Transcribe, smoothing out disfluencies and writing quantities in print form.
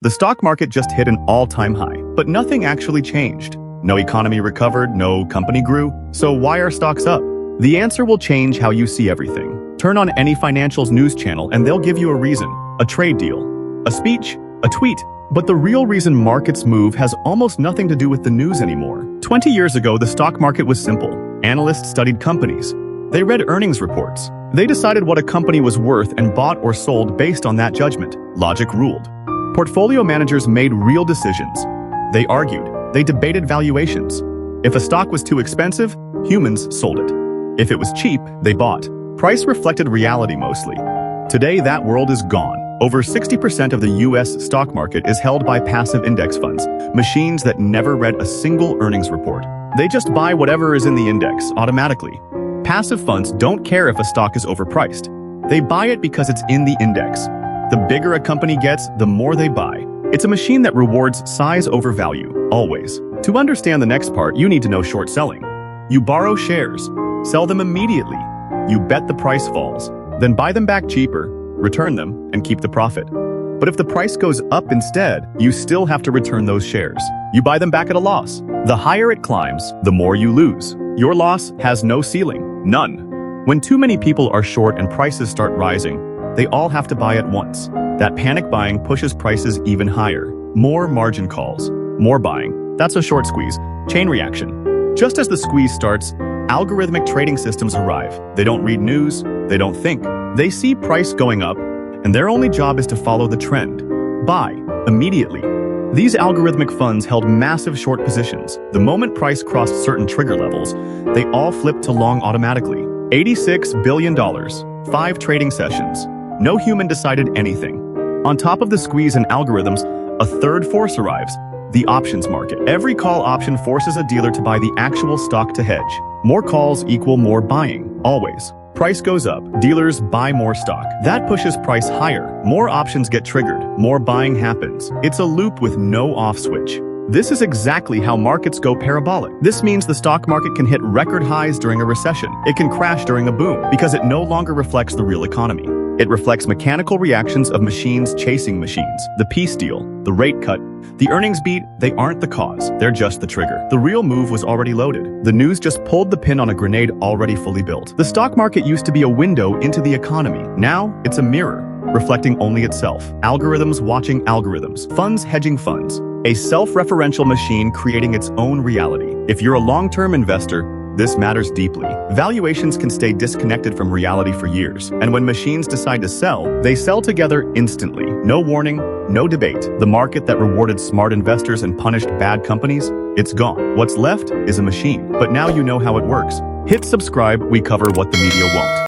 The stock market just hit an all-time high, but nothing actually changed. No economy recovered, no company grew, so why are stocks up? The answer will change how you see everything. Turn on any financials news channel and they'll give you a reason, a trade deal, a speech, a tweet. But the real reason markets move has almost nothing to do with the news anymore. 20 years ago, the stock market was simple. Analysts studied companies. They read earnings reports. They decided what a company was worth and bought or sold based on that judgment. Logic ruled. Portfolio managers made real decisions. They argued. They debated valuations. If a stock was too expensive, humans sold it. If it was cheap, they bought. Price reflected reality mostly. Today, that world is gone. Over 60% of the US stock market is held by passive index funds, machines that never read a single earnings report. They just buy whatever is in the index automatically. Passive funds don't care if a stock is overpriced. They buy it because it's in the index. The bigger a company gets, the more they buy. It's a machine that rewards size over value, always. To understand the next part, you need to know short selling. You borrow shares, sell them immediately. You bet the price falls, then buy them back cheaper, return them, and keep the profit. But if the price goes up instead, you still have to return those shares. You buy them back at a loss. The higher it climbs, the more you lose. Your loss has no ceiling, none. When too many people are short and prices start rising, they all have to buy at once. That panic buying pushes prices even higher. More margin calls, more buying. That's a short squeeze, chain reaction. Just as the squeeze starts, algorithmic trading systems arrive. They don't read news, they don't think. They see price going up, and their only job is to follow the trend. Buy, immediately. These algorithmic funds held massive short positions. The moment price crossed certain trigger levels, they all flipped to long automatically. $86 billion, 5 trading sessions. No human decided anything. On top of the squeeze in algorithms, a third force arrives, the options market. Every call option forces a dealer to buy the actual stock to hedge. More calls equal more buying, always. Price goes up, dealers buy more stock. That pushes price higher. More options get triggered, more buying happens. It's a loop with no off switch. This is exactly how markets go parabolic. This means the stock market can hit record highs during a recession. It can crash during a boom because it no longer reflects the real economy. It reflects mechanical reactions of machines chasing machines. The peace deal, the rate cut, the earnings beat, they aren't the cause. They're just the trigger. The real move was already loaded. The news just pulled the pin on a grenade already fully built. The stock market used to be a window into the economy. Now, it's a mirror, reflecting only itself. Algorithms watching algorithms. Funds hedging funds. A self-referential machine creating its own reality. If you're a long-term investor, this matters deeply. Valuations can stay disconnected from reality for years, and when machines decide to sell, they sell together instantly. No warning, no debate. The market that rewarded smart investors and punished bad companies, it's gone. What's left is a machine, but now you know how it works. Hit subscribe, we cover what the media won't.